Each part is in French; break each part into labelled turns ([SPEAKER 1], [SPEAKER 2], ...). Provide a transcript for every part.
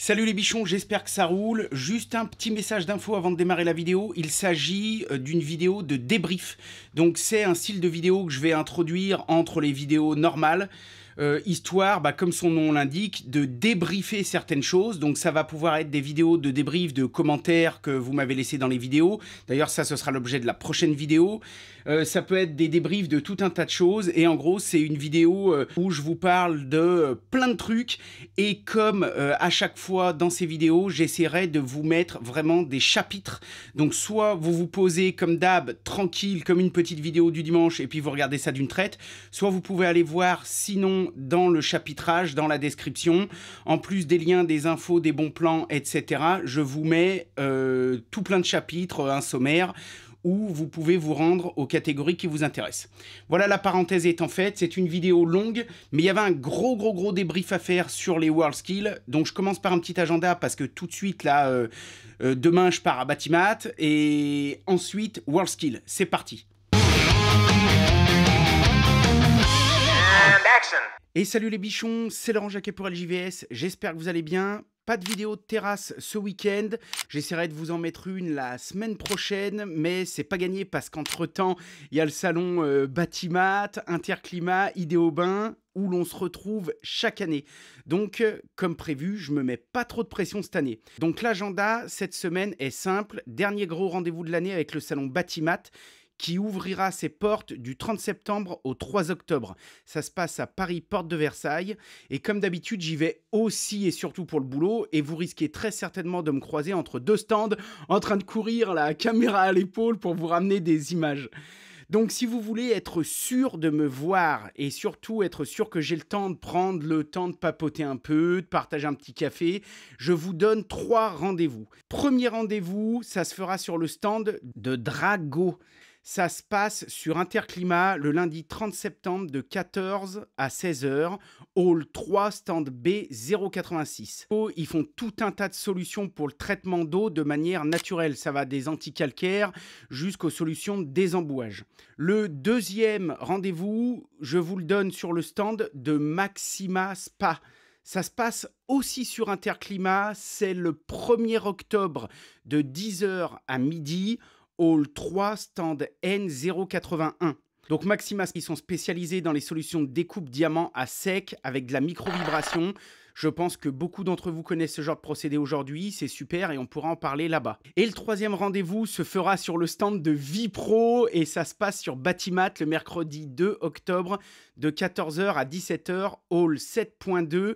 [SPEAKER 1] Salut les bichons, j'espère que ça roule. Juste un petit message d'info avant de démarrer la vidéo. Il s'agit d'une vidéo de débrief. Donc c'est un style de vidéo que je vais introduire entre les vidéos normales. Histoire, comme son nom l'indique, de débriefer certaines choses. Donc ça va pouvoir être des vidéos de débrief, de commentaires que vous m'avez laissés dans les vidéos. D'ailleurs ça, ce sera l'objet de la prochaine vidéo. Ça peut être des débriefs de tout un tas de choses. Et en gros, c'est une vidéo où je vous parle de plein de trucs. Et comme à chaque fois dans ces vidéos, j'essaierai de vous mettre vraiment des chapitres. Donc soit vous vous posez comme d'hab, tranquille, comme une petite vidéo du dimanche, et puis vous regardez ça d'une traite. Soit vous pouvez aller voir, sinon, dans le chapitrage, dans la description, en plus des liens, des infos, des bons plans, etc., je vous mets tout plein de chapitres, un sommaire, où vous pouvez vous rendre aux catégories qui vous intéressent. Voilà, la parenthèse étant faite, c'est une vidéo longue, mais il y avait un gros débrief à faire sur les World Skills, donc je commence par un petit agenda, parce que tout de suite, là, demain, je pars à Batimat, et ensuite, World Skills, c'est parti. Et salut les bichons, c'est Laurent Jacquet pour LJVS, j'espère que vous allez bien. Pas de vidéo de terrasse ce week-end, j'essaierai de vous en mettre une la semaine prochaine, mais c'est pas gagné parce qu'entre-temps, il y a le salon Batimat, Interclimat, Idéobain, où l'on se retrouve chaque année. Donc, comme prévu, je me mets pas trop de pression cette année. Donc l'agenda, cette semaine, est simple, dernier gros rendez-vous de l'année avec le salon Batimat, qui ouvrira ses portes du 30 septembre au 3 octobre. Ça se passe à Paris, porte de Versailles. Et comme d'habitude, j'y vais aussi et surtout pour le boulot. Et vous risquez très certainement de me croiser entre deux stands, en train de courir la caméra à l'épaule pour vous ramener des images. Donc si vous voulez être sûr de me voir et surtout être sûr que j'ai le temps de prendre le temps de papoter un peu, de partager un petit café, je vous donne 3 rendez-vous. Premier rendez-vous, ça se fera sur le stand de Drago. Ça se passe sur Interclimat le lundi 30 septembre de 14 à 16h, hall 3, stand B 086. Ils font tout un tas de solutions pour le traitement d'eau de manière naturelle. Ça va des anticalcaires jusqu'aux solutions de désembouage. Le deuxième rendez-vous, je vous le donne sur le stand de Maxima Spa. Ça se passe aussi sur Interclimat, c'est le 1er octobre de 10h à midi. Hall 3, stand N081. Donc Maxima, ils sont spécialisés dans les solutions de découpe diamant à sec avec de la micro-vibration. Je pense que beaucoup d'entre vous connaissent ce genre de procédé aujourd'hui, c'est super et on pourra en parler là-bas. Et le troisième rendez-vous se fera sur le stand de Vipro et ça se passe sur Batimat le mercredi 2 octobre de 14h à 17h, hall 7.2.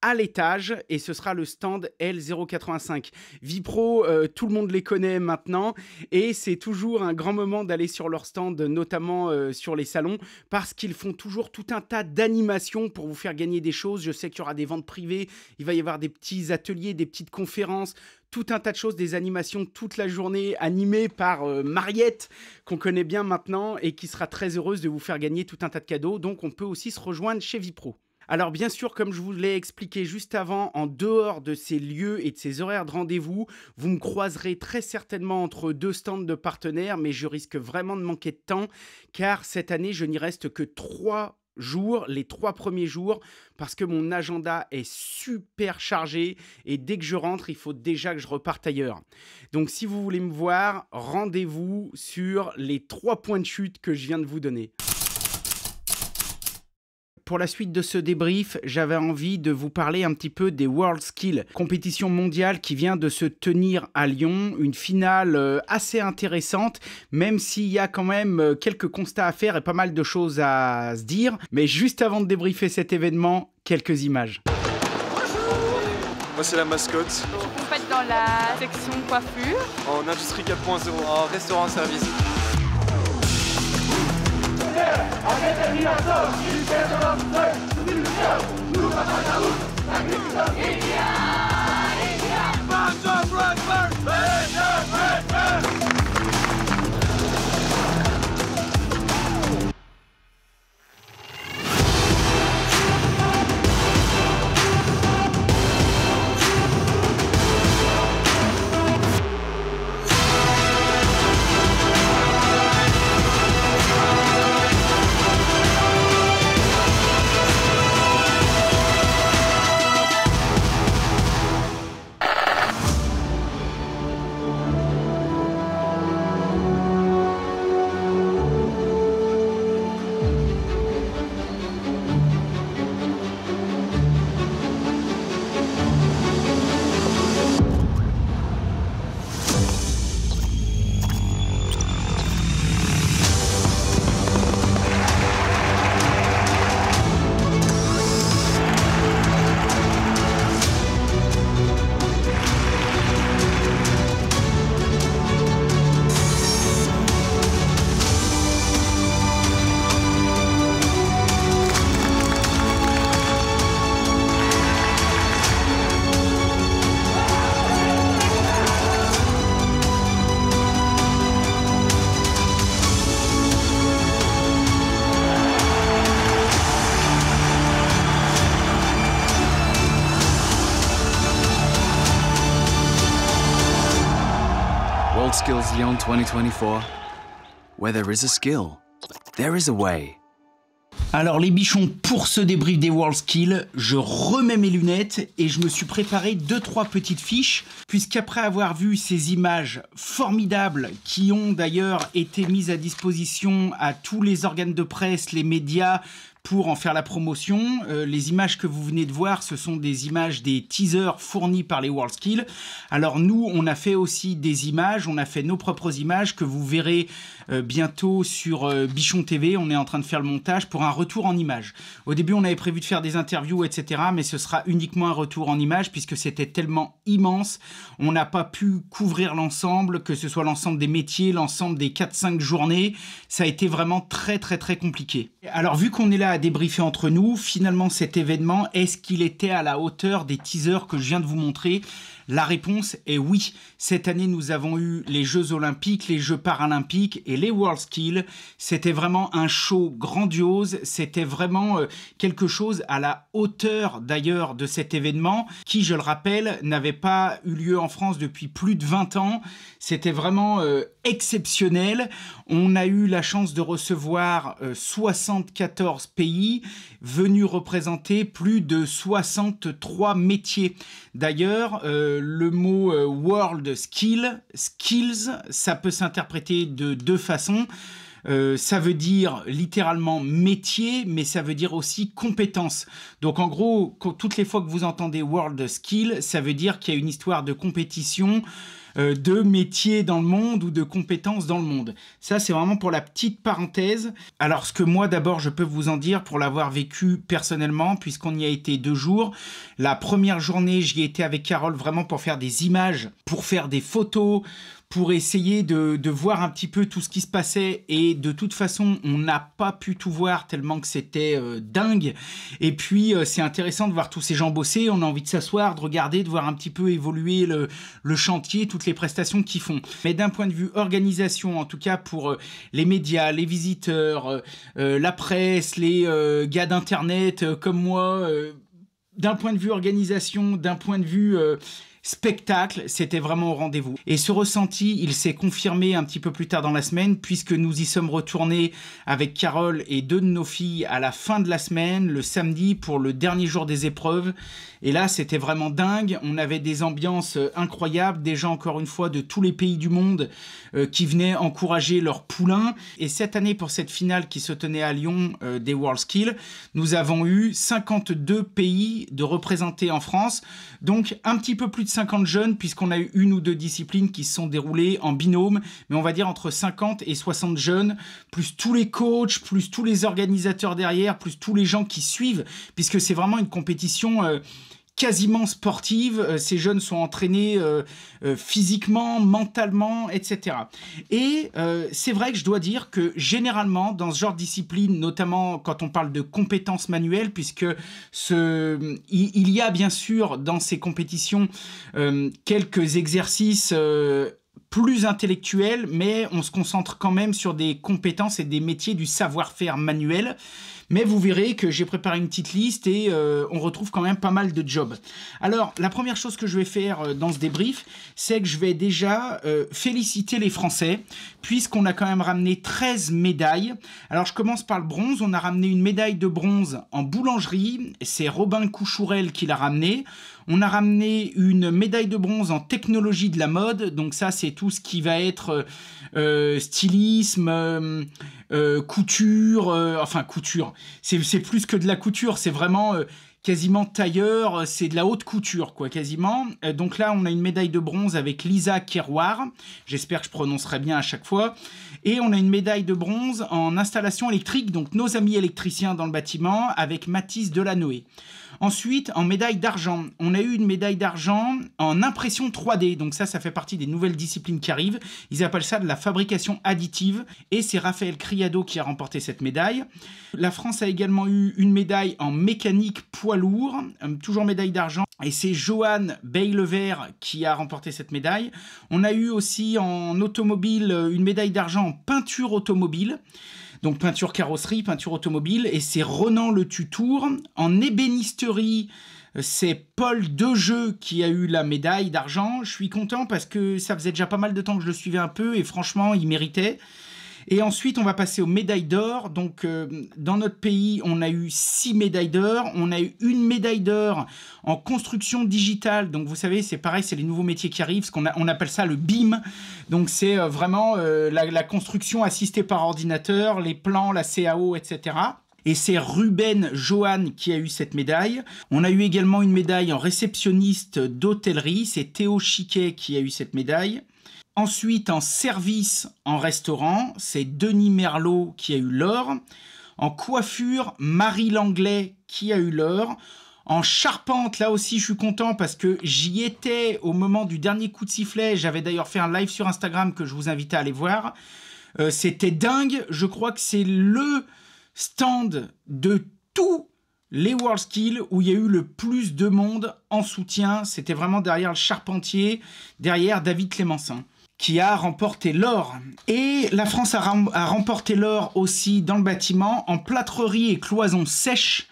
[SPEAKER 1] À l'étage, et ce sera le stand L085. Vipro, tout le monde les connaît maintenant, et c'est toujours un grand moment d'aller sur leur stand, notamment sur les salons, parce qu'ils font toujours tout un tas d'animations pour vous faire gagner des choses. Je sais qu'il y aura des ventes privées, il va y avoir des petits ateliers, des petites conférences, tout un tas de choses, des animations toute la journée animées par Mariette, qu'on connaît bien maintenant, et qui sera très heureuse de vous faire gagner tout un tas de cadeaux. Donc on peut aussi se rejoindre chez Vipro. Alors bien sûr, comme je vous l'ai expliqué juste avant, en dehors de ces lieux et de ces horaires de rendez-vous, vous me croiserez très certainement entre 2 stands de partenaires, mais je risque vraiment de manquer de temps, car cette année, je n'y reste que 3 jours, les 3 premiers jours, parce que mon agenda est super chargé, et dès que je rentre, il faut déjà que je reparte ailleurs. Donc si vous voulez me voir, rendez-vous sur les 3 points de chute que je viens de vous donner. Pour la suite de ce débrief, j'avais envie de vous parler un petit peu des World Skills, compétition mondiale qui vient de se tenir à Lyon, une finale assez intéressante, même s'il y a quand même quelques constats à faire et pas mal de choses à se dire. Mais juste avant de débriefer cet événement, quelques images.
[SPEAKER 2] Bonjour. Moi c'est la mascotte.
[SPEAKER 3] Vous faites dans la section coiffure.
[SPEAKER 2] En industrie 4.0. En restaurant service.
[SPEAKER 4] WorldSkills Lyon 2024. Where there is a skill, there is a way.
[SPEAKER 1] Alors les bichons, pour ce débrief des WorldSkills, je remets mes lunettes et je me suis préparé 2-3 petites fiches, puisqu'après avoir vu ces images formidables qui ont d'ailleurs été mises à disposition à tous les organes de presse, les médias, pour en faire la promotion, les images que vous venez de voir, ce sont des images des teasers fournis par les WorldSkills. Alors nous, on a fait aussi des images, on a fait nos propres images que vous verrez bientôt sur Bichon TV. On est en train de faire le montage pour un retour en images. Au début, on avait prévu de faire des interviews, etc. Mais ce sera uniquement un retour en images puisque c'était tellement immense. On n'a pas pu couvrir l'ensemble, que ce soit l'ensemble des métiers, l'ensemble des 4-5 journées. Ça a été vraiment très compliqué. Alors vu qu'on est là à débriefer entre nous, finalement cet événement, est-ce qu'il était à la hauteur des teasers que je viens de vous montrer ? La réponse est oui. Cette année, nous avons eu les Jeux Olympiques, les Jeux Paralympiques et les WorldSkills. C'était vraiment un show grandiose. C'était vraiment quelque chose à la hauteur d'ailleurs de cet événement qui, je le rappelle, n'avait pas eu lieu en France depuis plus de 20 ans. C'était vraiment exceptionnel. On a eu la chance de recevoir 74 pays venus représenter plus de 63 métiers. D'ailleurs, le mot World Skills, ça peut s'interpréter de deux façons. Ça veut dire littéralement métier, mais ça veut dire aussi compétence. Donc en gros, toutes les fois que vous entendez World Skill, ça veut dire qu'il y a une histoire de compétition, de métier dans le monde ou de compétences dans le monde. Ça, c'est vraiment pour la petite parenthèse. Alors, ce que moi, d'abord, je peux vous en dire pour l'avoir vécu personnellement, puisqu'on y a été 2 jours. La première journée, j'y étais avec Carole vraiment pour faire des images, pour faire des photos, pour essayer de voir un petit peu tout ce qui se passait. Et de toute façon, on n'a pas pu tout voir tellement que c'était dingue. Et puis, c'est intéressant de voir tous ces gens bosser. On a envie de s'asseoir, de regarder, de voir un petit peu évoluer le chantier, toutes les prestations qu'ils font. Mais d'un point de vue organisation, en tout cas pour les médias, les visiteurs, la presse, les gars d'Internet comme moi, d'un point de vue organisation, d'un point de vue spectacle, c'était vraiment au rendez-vous. Et ce ressenti, il s'est confirmé un petit peu plus tard dans la semaine, puisque nous y sommes retournés avec Carole et 2 de nos filles à la fin de la semaine, le samedi, pour le dernier jour des épreuves. Et là, c'était vraiment dingue. On avait des ambiances incroyables, des gens, encore une fois, de tous les pays du monde qui venaient encourager leurs poulains. Et cette année, pour cette finale qui se tenait à Lyon des WorldSkills, nous avons eu 52 pays de représentés en France. Donc, un petit peu plus de 50 jeunes, puisqu'on a eu 1 ou 2 disciplines qui se sont déroulées en binôme, mais on va dire entre 50 et 60 jeunes, plus tous les coachs, plus tous les organisateurs derrière, plus tous les gens qui suivent, puisque c'est vraiment une compétition quasiment sportive. Ces jeunes sont entraînés physiquement, mentalement, etc. Et c'est vrai que je dois dire que généralement, dans ce genre de discipline, notamment quand on parle de compétences manuelles, puisque il y a bien sûr dans ces compétitions quelques exercices plus intellectuels, mais on se concentre quand même sur des compétences et des métiers du savoir-faire manuel. Mais vous verrez que j'ai préparé une petite liste et on retrouve quand même pas mal de jobs. Alors, la première chose que je vais faire dans ce débrief, c'est que je vais déjà féliciter les Français, puisqu'on a quand même ramené 13 médailles. Alors, je commence par le bronze. On a ramené une médaille de bronze en boulangerie. C'est Robin Couchourel qui l'a ramené. On a ramené une médaille de bronze en technologie de la mode. Donc ça, c'est tout ce qui va être stylisme, couture. Enfin, couture. C'est plus que de la couture. C'est vraiment quasiment tailleur. C'est de la haute couture, quoi, quasiment. Donc là, on a une médaille de bronze avec Lisa Kerouar. J'espère que je prononcerai bien à chaque fois. Et on a une médaille de bronze en installation électrique. Donc nos amis électriciens dans le bâtiment avec Mathis Delanoë. Ensuite, en médaille d'argent, on a eu une médaille d'argent en impression 3D. Donc ça fait partie des nouvelles disciplines qui arrivent. Ils appellent ça de la fabrication additive. Et c'est Raphaël Criado qui a remporté cette médaille. La France a également eu une médaille en mécanique poids lourd, toujours médaille d'argent. Et c'est Johan Beillevert qui a remporté cette médaille. On a eu aussi en automobile une médaille d'argent en peinture automobile. Donc peinture carrosserie, peinture automobile, et c'est Renan Le Tutour. En ébénisterie, C'est Paul Dejeu qui a eu la médaille d'argent. Je suis content parce que ça faisait déjà pas mal de temps que je le suivais un peu et franchement, il méritait. Et ensuite, on va passer aux médailles d'or. Donc, dans notre pays, on a eu 6 médailles d'or. On a eu une médaille d'or en construction digitale. Donc, vous savez, c'est pareil, c'est les nouveaux métiers qui arrivent. On appelle ça le BIM. Donc, c'est vraiment la construction assistée par ordinateur, les plans, la CAO, etc. Et c'est Ruben Johan qui a eu cette médaille. On a eu également une médaille en réceptionniste d'hôtellerie. C'est Théo Chiquet qui a eu cette médaille. Ensuite, en service en restaurant, c'est Denis Merlot qui a eu l'or. En coiffure, Marie Langlais qui a eu l'or. En charpente, là aussi, je suis content parce que j'y étais au moment du dernier coup de sifflet. J'avais d'ailleurs fait un live sur Instagram que je vous invite à aller voir. C'était dingue. Je crois que c'est le stand de tous les WorldSkills où il y a eu le plus de monde en soutien. C'était vraiment derrière le charpentier, derrière David Clémenceau, qui a remporté l'or. Et la France a remporté l'or aussi dans le bâtiment, en plâtrerie et cloison sèche.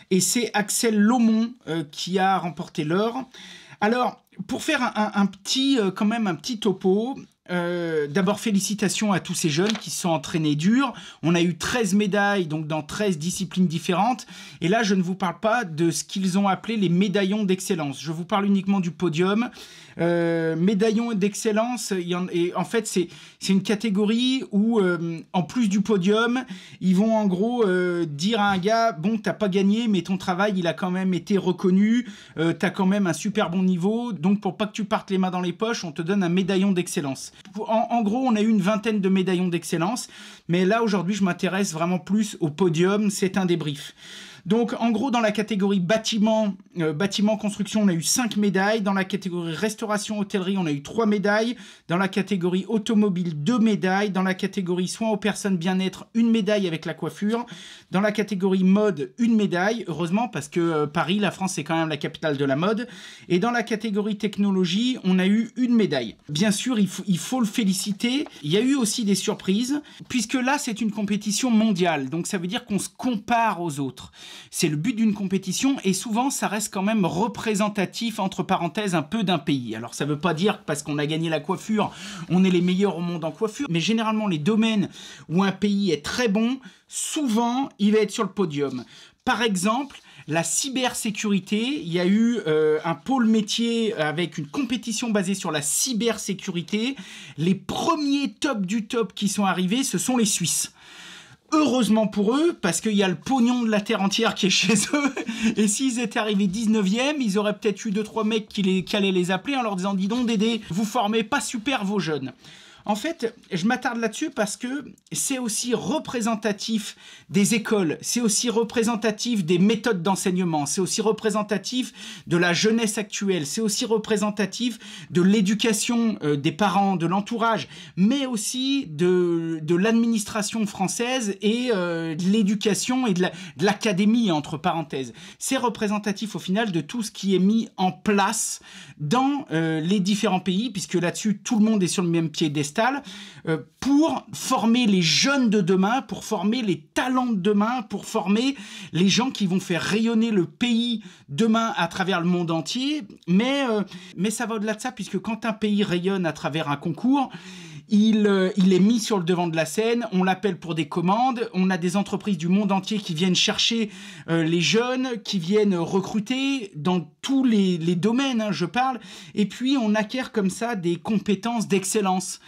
[SPEAKER 1] Et c'est Axel Lomont qui a remporté l'or. Alors, pour faire quand même un petit topo... d'abord félicitations à tous ces jeunes qui se sont entraînés dur. On a eu 13 médailles donc dans 13 disciplines différentes et là je ne vous parle pas de ce qu'ils ont appelé les médaillons d'excellence, je vous parle uniquement du podium. Médaillons d'excellence, en fait c'est une catégorie où en plus du podium ils vont en gros dire à un gars bon t'as pas gagné mais ton travail il a quand même été reconnu, t'as quand même un super bon niveau, donc pour pas que tu partes les mains dans les poches on te donne un médaillon d'excellence. En gros, on a eu une vingtaine de médaillons d'excellence, mais là, aujourd'hui, je m'intéresse vraiment plus au podium, c'est un débrief. Donc, en gros, dans la catégorie bâtiment, construction, on a eu 5 médailles. Dans la catégorie restauration, hôtellerie, on a eu 3 médailles. Dans la catégorie automobile, 2 médailles. Dans la catégorie soins aux personnes bien-être, 1 médaille avec la coiffure. Dans la catégorie mode, 1 médaille, heureusement, parce que Paris, la France, c'est quand même la capitale de la mode. Et dans la catégorie technologie, on a eu 1 médaille. Bien sûr, il faut le féliciter. Il y a eu aussi des surprises, puisque là, c'est une compétition mondiale. Donc, ça veut dire qu'on se compare aux autres. C'est le but d'une compétition et souvent ça reste quand même représentatif entre parenthèses un peu d'un pays. Alors ça veut pas dire que parce qu'on a gagné la coiffure, on est les meilleurs au monde en coiffure, mais généralement les domaines où un pays est très bon, souvent il va être sur le podium. Par exemple, la cybersécurité, il y a eu un pôle métier avec une compétition basée sur la cybersécurité. Les premiers top du top qui sont arrivés, ce sont les Suisses. Heureusement pour eux, parce qu'il y a le pognon de la terre entière qui est chez eux. Et s'ils étaient arrivés 19e, ils auraient peut-être eu 2-3 mecs qui allaient les appeler en leur disant « Dis donc Dédé, vous formez pas super vos jeunes ». En fait, je m'attarde là-dessus parce que c'est aussi représentatif des écoles, c'est aussi représentatif des méthodes d'enseignement, c'est aussi représentatif de la jeunesse actuelle, c'est aussi représentatif de l'éducation des parents, de l'entourage, mais aussi de l'administration française et de l'éducation et de l'académie, entre parenthèses. C'est représentatif au final de tout ce qui est mis en place dans les différents pays, puisque là-dessus, tout le monde est sur le même piédestal, pour former les jeunes de demain, pour former les talents de demain, pour former les gens qui vont faire rayonner le pays demain à travers le monde entier. Mais ça va au-delà de ça, puisque quand un pays rayonne à travers un concours, il est mis sur le devant de la scène, on l'appelle pour des commandes, on a des entreprises du monde entier qui viennent chercher les jeunes, qui viennent recruter dans tous les domaines, hein, je parle, et puis on acquiert comme ça des compétences d'excellence.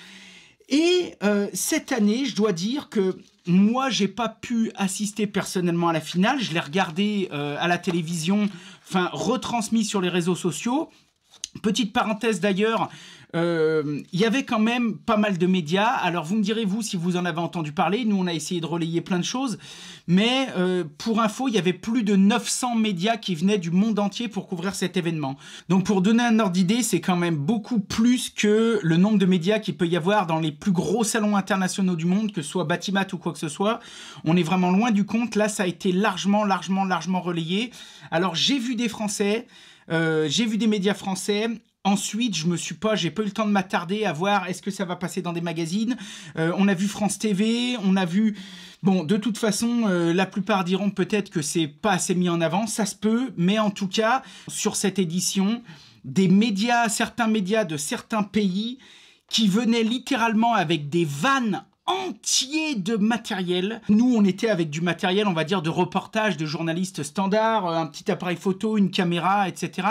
[SPEAKER 1] Et cette année, je dois dire que moi, j'ai pas pu assister personnellement à la finale, je l'ai regardé à la télévision, enfin retransmis sur les réseaux sociaux. Petite parenthèse d'ailleurs, il y avait quand même pas mal de médias. Alors vous me direz vous si vous en avez entendu parler. Nous on a essayé de relayer plein de choses, mais pour info il y avait plus de 900 médias qui venaient du monde entier pour couvrir cet événement. Donc pour donner un ordre d'idée, c'est quand même beaucoup plus que le nombre de médias qu'il peut y avoir dans les plus gros salons internationaux du monde, que ce soit Batimat ou quoi que ce soit. On est vraiment loin du compte. Là ça a été largement relayé. Alors j'ai vu des Français, j'ai vu des médias français. Ensuite, j'ai pas eu le temps de m'attarder à voir est-ce que ça va passer dans des magazines. On a vu France TV, on a vu... Bon, de toute façon, la plupart diront peut-être que c'est pas assez mis en avant, ça se peut, mais en tout cas, sur cette édition, certains médias de certains pays qui venaient littéralement avec des vannes entiers de matériel. Nous, on était avec du matériel, on va dire, de reportage, de journalistes standards, un petit appareil photo, une caméra, etc.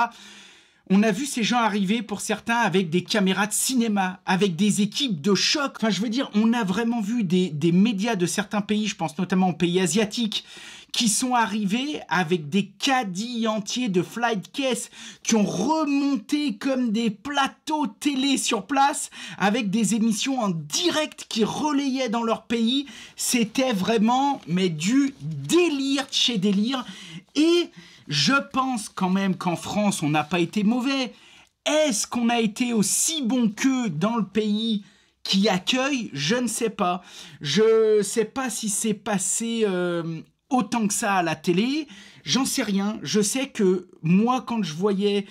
[SPEAKER 1] On a vu ces gens arriver, pour certains, avec des caméras de cinéma, avec des équipes de choc. Enfin, je veux dire, on a vraiment vu des médias de certains pays, je pense notamment aux pays asiatiques, qui sont arrivés avec des caddies entiers de flight case, qui ont remonté comme des plateaux télé sur place, avec des émissions en direct qui relayaient dans leur pays. C'était vraiment, mais du délire de chez délire. Et je pense quand même qu'en France, on n'a pas été mauvais. Est-ce qu'on a été aussi bon qu'eux dans le pays qui accueille? Je ne sais pas. Je ne sais pas si c'est passé autant que ça à la télé. J'en sais rien. Je sais que moi, quand je voyais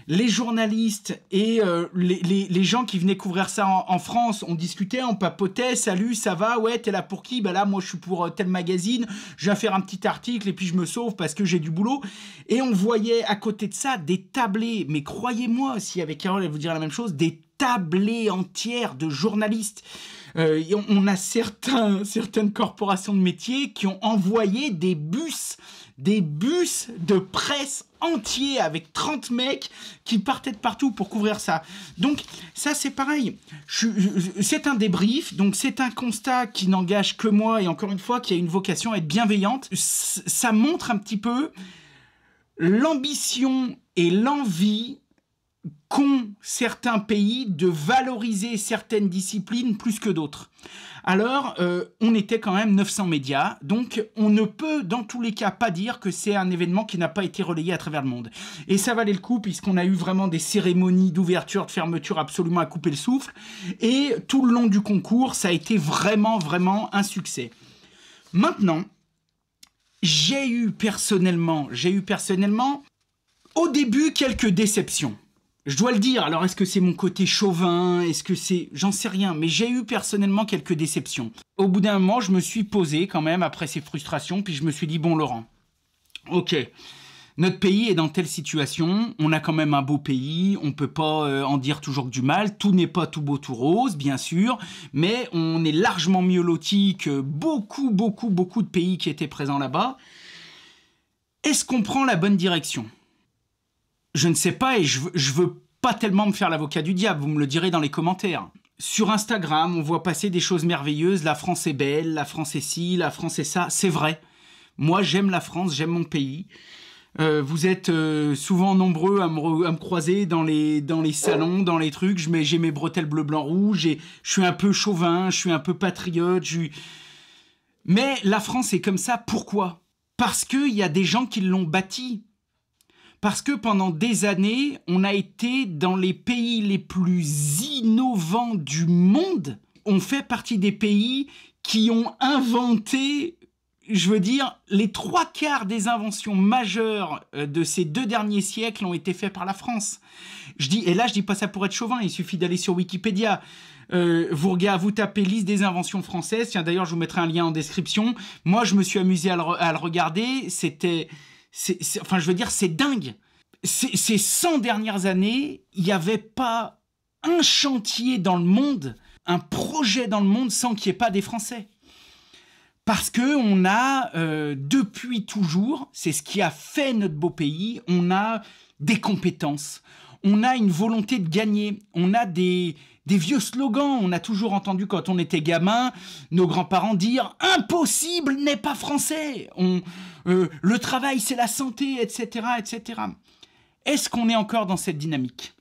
[SPEAKER 1] les journalistes et les gens qui venaient couvrir ça en France, on discutait, on papotait, salut, ça va, ouais, t'es là pour qui? Bah là, moi, je suis pour tel magazine, je viens faire un petit article et puis je me sauve parce que j'ai du boulot. Et on voyait à côté de ça des tablés, mais croyez-moi, si avec Carole, elle vous dirait la même chose, des tablés entières de journalistes. On a certaines corporations de métiers qui ont envoyé des bus de presse entiers avec 30 mecs qui partaient de partout pour couvrir ça. Donc ça c'est pareil, c'est un débrief, donc c'est un constat qui n'engage que moi et encore une fois qui a une vocation à être bienveillante. Ça montre un petit peu l'ambition et l'envie qu'ont certains pays de valoriser certaines disciplines plus que d'autres. Alors, on était quand même 900 médias, donc on ne peut dans tous les cas pas dire que c'est un événement qui n'a pas été relayé à travers le monde. Et ça valait le coup puisqu'on a eu vraiment des cérémonies d'ouverture, de fermeture absolument à couper le souffle. Et tout le long du concours, ça a été vraiment, vraiment un succès. Maintenant, j'ai eu personnellement, au début, quelques déceptions. Je dois le dire, alors est-ce que c'est mon côté chauvin, est-ce que c'est... J'en sais rien, mais j'ai eu personnellement quelques déceptions. Au bout d'un moment, je me suis posé quand même après ces frustrations, puis je me suis dit, bon Laurent, ok, notre pays est dans telle situation, on a quand même un beau pays, on peut pas en dire toujours que du mal, tout n'est pas tout beau tout rose, bien sûr, mais on est largement mieux loti que beaucoup de pays qui étaient présents là-bas. Est-ce qu'on prend la bonne direction ? Je ne sais pas et je veux pas tellement me faire l'avocat du diable, vous me le direz dans les commentaires. Sur Instagram, on voit passer des choses merveilleuses, la France est belle, la France est ci, la France est ça, c'est vrai. Moi, j'aime la France, j'aime mon pays. Vous êtes souvent nombreux à me croiser dans les salons, dans les trucs, j'ai mes bretelles bleu, blanc, rouge, je suis un peu chauvin, je suis un peu patriote, Mais la France est comme ça, pourquoi ? Parce qu'il y a des gens qui l'ont bâtie. Parce que pendant des années, on a été dans les pays les plus innovants du monde. On fait partie des pays qui ont inventé, je veux dire, les 3/4 des inventions majeures de ces 2 derniers siècles ont été faites par la France. Et là, je dis pas ça pour être chauvin, il suffit d'aller sur Wikipédia. Vous tapez liste des inventions françaises. Tiens, d'ailleurs, je vous mettrai un lien en description. Moi, je me suis amusé à le regarder. Enfin, je veux dire, c'est dingue. Ces 100 dernières années, il n'y avait pas un chantier dans le monde, un projet dans le monde sans qu'il n'y ait pas des Français. Parce qu'on a, depuis toujours, c'est ce qui a fait notre beau pays, on a des compétences, on a une volonté de gagner, on a des vieux slogans. On a toujours entendu quand on était gamin, nos grands-parents dire « Impossible n'est pas français !» Le travail, c'est la santé, etc., etc. Est-ce qu'on est encore dans cette dynamique ?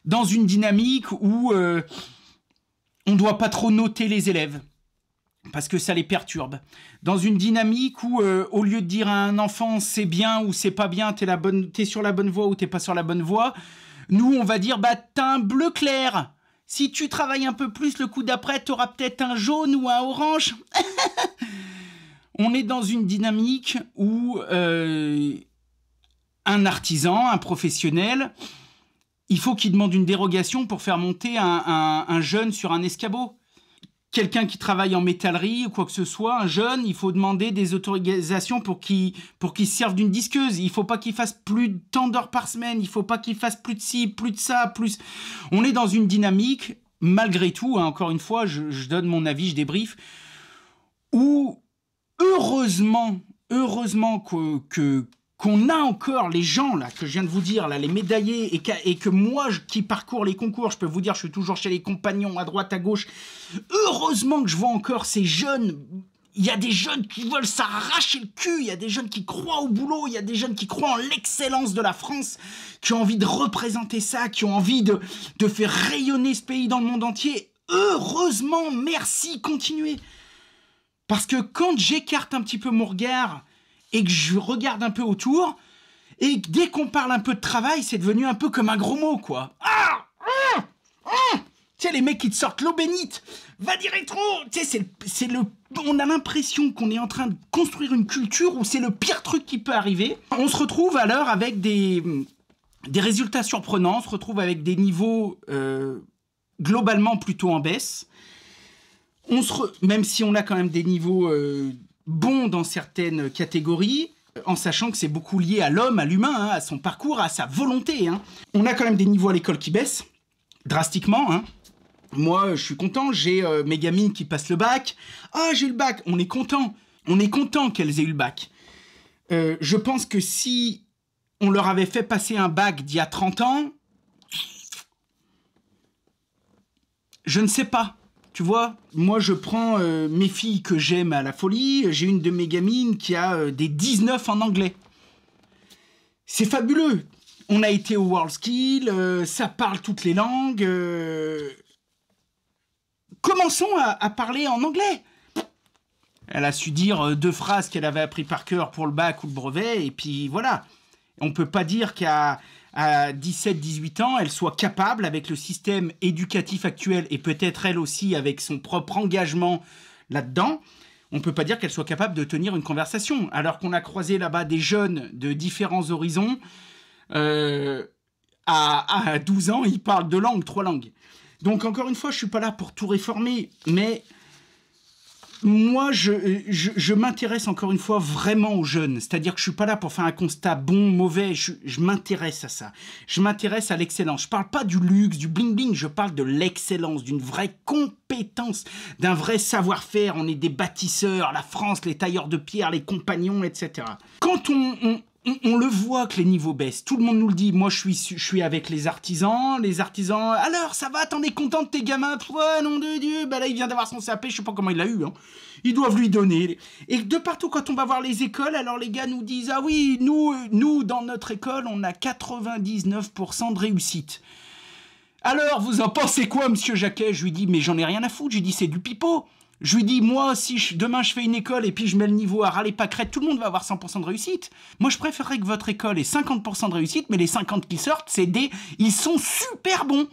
[SPEAKER 1] Dans une dynamique où on ne doit pas trop noter les élèves, parce que ça les perturbe. Dans une dynamique où, au lieu de dire à un enfant « c'est bien » ou « c'est pas bien, t'es sur la bonne voie » ou « t'es pas sur la bonne voie », nous, on va dire « bah, t'as un bleu clair ». Si tu travailles un peu plus, le coup d'après, tu auras peut-être un jaune ou un orange. On est dans une dynamique où un artisan, un professionnel, il faut qu'il demande une dérogation pour faire monter un jeune sur un escabeau. Quelqu'un qui travaille en métallerie ou quoi que ce soit, un jeune, il faut demander des autorisations pour qu'il se serve d'une disqueuse. Il faut pas qu'il fasse plus de tant d'heures par semaine. Il faut pas qu'il fasse plus de ci, plus de ça, plus... On est dans une dynamique, malgré tout, hein, encore une fois, je donne mon avis, je débriefe, où heureusement qu'on a encore les gens là que je viens de vous dire, là, les médaillés, et que moi qui parcours les concours, je peux vous dire, je suis toujours chez les compagnons, à droite, à gauche. Heureusement que je vois encore ces jeunes. Il y a des jeunes qui veulent s'arracher le cul, il y a des jeunes qui croient au boulot, il y a des jeunes qui croient en l'excellence de la France, qui ont envie de représenter ça, qui ont envie de faire rayonner ce pays dans le monde entier. Heureusement, merci, continuez. Parce que quand j'écarte un petit peu mon regard et que je regarde un peu autour, et que dès qu'on parle un peu de travail, c'est devenu un peu comme un gros mot, quoi. Tu sais, les mecs qui te sortent l'eau bénite, va dire rétro. Tu sais, on a l'impression qu'on est en train de construire une culture où c'est le pire truc qui peut arriver. On se retrouve alors avec des résultats surprenants, on se retrouve avec des niveaux globalement plutôt en baisse. Même si on a quand même des niveaux bons dans certaines catégories, en sachant que c'est beaucoup lié à l'homme, à l'humain, hein, à son parcours, à sa volonté. Hein. On a quand même des niveaux à l'école qui baissent, drastiquement. Hein. Moi, je suis content, j'ai mes gamines qui passent le bac. Ah, j'ai eu le bac, on est content. On est content qu'elles aient eu le bac. Je pense que si on leur avait fait passer un bac d'il y a 30 ans, je ne sais pas. Tu vois, moi je prends mes filles que j'aime à la folie, j'ai une de mes gamines qui a des 19 en anglais. C'est fabuleux. On a été au WorldSkills, ça parle toutes les langues. Commençons à parler en anglais. Elle a su dire 2 phrases qu'elle avait appris par cœur pour le bac ou le brevet, et puis voilà. On peut pas dire qu'à 17-18 ans, elle soit capable, avec le système éducatif actuel, et peut-être elle aussi avec son propre engagement là-dedans, on peut pas dire qu'elle soit capable de tenir une conversation. Alors qu'on a croisé là-bas des jeunes de différents horizons, à 12 ans, ils parlent 2 langues, 3 langues. Donc encore une fois, je suis pas là pour tout réformer, mais moi, je m'intéresse encore une fois vraiment aux jeunes. C'est-à-dire que je suis pas là pour faire un constat bon, mauvais. Je m'intéresse à ça. Je m'intéresse à l'excellence. Je parle pas du luxe, du bling-bling. Je parle de l'excellence, d'une vraie compétence, d'un vrai savoir-faire. On est des bâtisseurs, la France, les tailleurs de pierre, les compagnons, etc. Quand on le voit que les niveaux baissent. Tout le monde nous le dit. Moi, je suis avec les artisans. Les artisans, alors, ça va, t'en es content de tes gamins? Toi, nom de Dieu. Bah là, il vient d'avoir son CAP, je sais pas comment il l'a eu. Hein. Ils doivent lui donner. Et de partout, quand on va voir les écoles, alors les gars nous disent, ah oui, nous, dans notre école, on a 99% de réussite. Alors, vous en pensez quoi, monsieur Jacquet? Je lui dis, mais j'en ai rien à foutre. Je lui dis, c'est du pipeau. Je lui dis, moi, si demain je fais une école et puis je mets le niveau à râler pâquerette, tout le monde va avoir 100% de réussite. Moi, je préférerais que votre école ait 50% de réussite, mais les 50 qui sortent, ils sont super bons.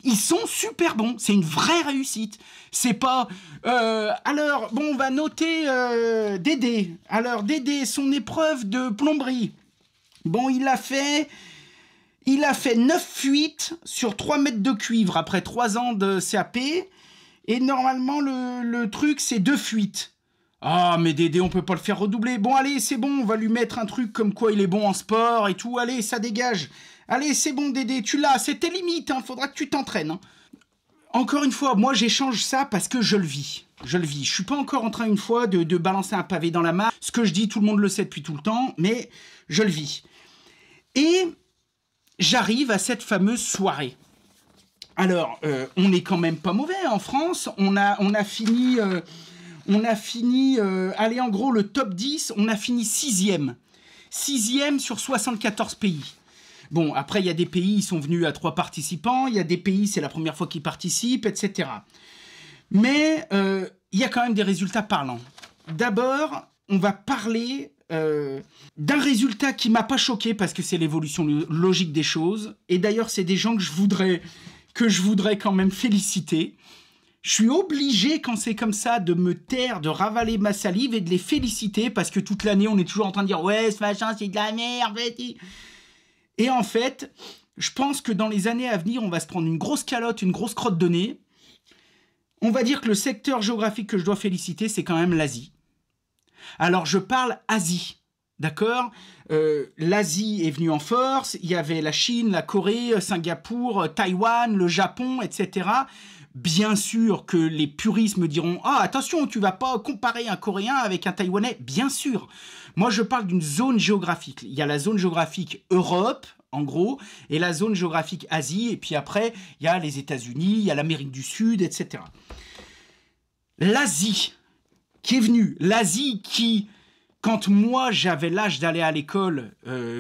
[SPEAKER 1] Ils sont super bons. C'est une vraie réussite. C'est pas... alors, bon, on va noter Dédé. Alors, Dédé, son épreuve de plomberie. Bon, il a fait 9 fuites sur 3 mètres de cuivre après 3 ans de CAP. Et normalement, le truc, c'est 2 fuites. Ah, mais Dédé, on peut pas le faire redoubler. Bon, allez, c'est bon, on va lui mettre un truc comme quoi il est bon en sport et tout. Allez, ça dégage. Allez, c'est bon, Dédé, tu l'as. C'est tes limites, hein. Faudra que tu t'entraînes. Hein. Encore une fois, moi, j'échange ça parce que je le vis. Je le vis. Je suis pas encore en train, une fois, de balancer un pavé dans la mare. Ce que je dis, tout le monde le sait depuis tout le temps, mais je le vis. Et j'arrive à cette fameuse soirée. Alors, on n'est quand même pas mauvais en France. On a fini, allez, en gros, le top 10, on a fini 6e. 6e sur 74 pays. Bon, après, il y a des pays, ils sont venus à 3 participants. Il y a des pays, c'est la première fois qu'ils participent, etc. Mais il y a quand même des résultats parlants. D'abord, on va parler d'un résultat qui m'a pas choqué parce que c'est l'évolution logique des choses. Et d'ailleurs, c'est des gens que je voudrais quand même féliciter. Je suis obligé, quand c'est comme ça, de me taire, de ravaler ma salive et de les féliciter parce que toute l'année, on est toujours en train de dire « Ouais, ce machin, c'est de la merde. » Et en fait, Je pense que dans les années à venir, on va se prendre une grosse calotte, une grosse crotte de nez. On va dire que le secteur géographique que je dois féliciter, c'est quand même l'Asie. Alors, je parle Asie, d'accord ? L'Asie est venue en force, il y avait la Chine, la Corée, Singapour, Taïwan, le Japon, etc. Bien sûr que les puristes me diront « Ah, attention, tu vas pas comparer un Coréen avec un Taïwanais ». Bien sûr. Moi, je parle d'une zone géographique. Il y a la zone géographique Europe, en gros, et la zone géographique Asie. Et puis après, il y a les États-Unis, il y a l'Amérique du Sud, etc. L'Asie qui est venue, l'Asie qui... Quand moi, j'avais l'âge d'aller à l'école,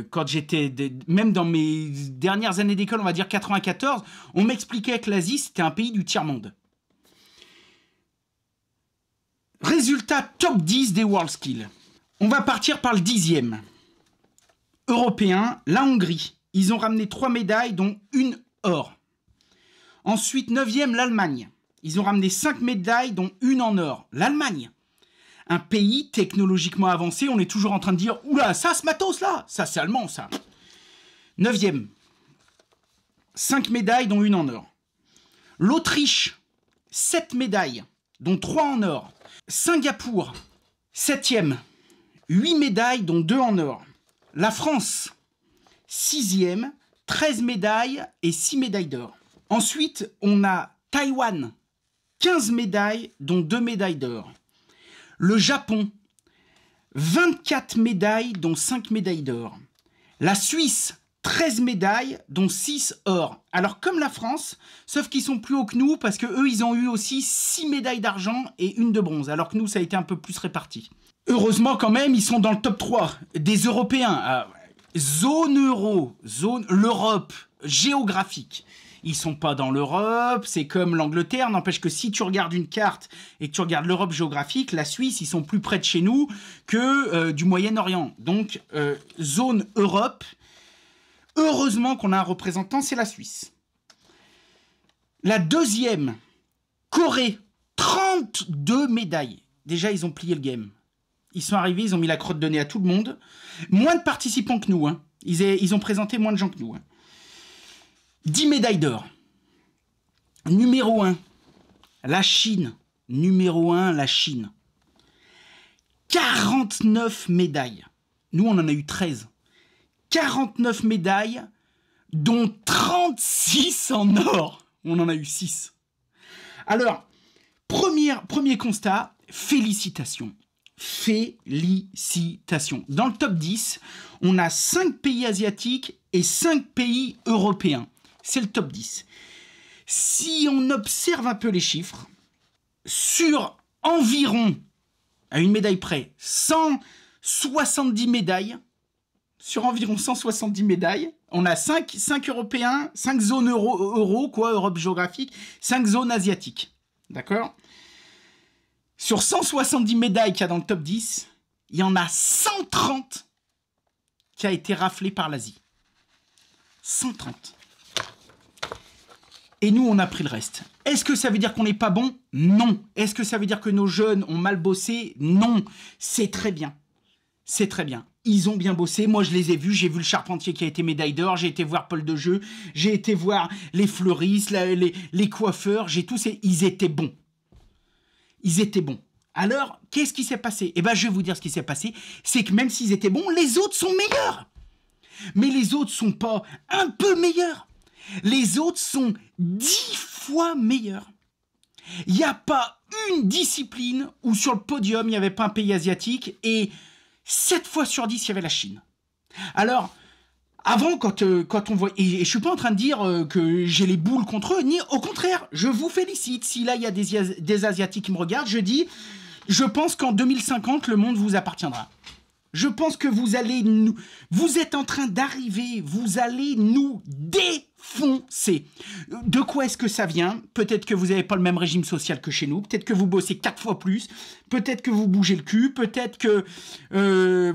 [SPEAKER 1] quand j'étais, même dans mes dernières années d'école, on va dire 94, on m'expliquait que l'Asie, c'était un pays du tiers-monde. Résultat top 10 des WorldSkills. On va partir par le 10e. Européen, la Hongrie. Ils ont ramené 3 médailles, dont une or. Ensuite, 9e, l'Allemagne. Ils ont ramené 5 médailles, dont une en or. L'Allemagne. Un pays technologiquement avancé, on est toujours en train de dire « Oula, ça, ce matos-là, ça, c'est allemand, ça !» 9e, 5 médailles, dont une en or. L'Autriche, 7 médailles, dont 3 en or. Singapour, 7e, 8 médailles, dont 2 en or. La France, 6e, 13 médailles et 6 médailles d'or. Ensuite, on a Taïwan, 15 médailles, dont 2 médailles d'or. Le Japon, 24 médailles, dont 5 médailles d'or. La Suisse, 13 médailles, dont 6 or. Alors, comme la France, sauf qu'ils sont plus hauts que nous, parce qu'eux, ils ont eu aussi 6 médailles d'argent et une de bronze, alors que nous, ça a été un peu plus réparti. Heureusement, quand même, ils sont dans le top 3 des Européens. Zone euro, l'Europe géographique. Ils sont pas dans l'Europe, c'est comme l'Angleterre, n'empêche que si tu regardes une carte et que tu regardes l'Europe géographique, la Suisse, ils sont plus près de chez nous que du Moyen-Orient. Donc, zone Europe, heureusement qu'on a un représentant, c'est la Suisse. La deuxième, Corée, 32 médailles. Déjà, ils ont plié le game. Ils sont arrivés, ils ont mis la crotte de nez à tout le monde. Moins de participants que nous, hein. Ils ont présenté moins de gens que nous, hein. 10 médailles d'or. Numéro 1, la Chine. Numéro 1, la Chine. 49 médailles. Nous, on en a eu 13. 49 médailles, dont 36 en or. On en a eu 6. Alors, premier constat, félicitations. Félicitations. Dans le top 10, on a 5 pays asiatiques et 5 pays européens. C'est le top 10. Si on observe un peu les chiffres, sur environ, à une médaille près, 170 médailles, sur environ 170 médailles, on a 5 Européens, 5 zones euro, Europe géographique, 5 zones asiatiques. D'accord ? Sur 170 médailles qu'il y a dans le top 10, il y en a 130 qui a été raflé par l'Asie. 130. Et nous, on a pris le reste. Est-ce que ça veut dire qu'on n'est pas bon? Non. Est-ce que ça veut dire que nos jeunes ont mal bossé? Non. C'est très bien. C'est très bien. Ils ont bien bossé. Moi, je les ai vus. J'ai vu le charpentier qui a été médaille d'or. J'ai été voir Paul de Jeu. J'ai été voir les fleuristes, les coiffeurs. Ils étaient bons. Ils étaient bons. Alors, qu'est-ce qui s'est passé? Eh bien, je vais vous dire ce qui s'est passé. C'est que même s'ils étaient bons, les autres sont meilleurs. Mais les autres sont pas un peu meilleurs. Les autres sont 10 fois meilleurs. Il n'y a pas une discipline où sur le podium, il n'y avait pas un pays asiatique et 7 fois sur 10, il y avait la Chine. Alors, avant, quand on voit... Et je ne suis pas en train de dire que j'ai les boules contre eux, ni au contraire, je vous félicite. Si là, il y a des Asiatiques qui me regardent, je dis, je pense qu'en 2050, le monde vous appartiendra. Je pense que vous êtes en train d'arriver, vous allez nous défoncer. De quoi est-ce que ça vient? Peut-être que vous n'avez pas le même régime social que chez nous, peut-être que vous bossez 4 fois plus, peut-être que vous bougez le cul, peut-être que...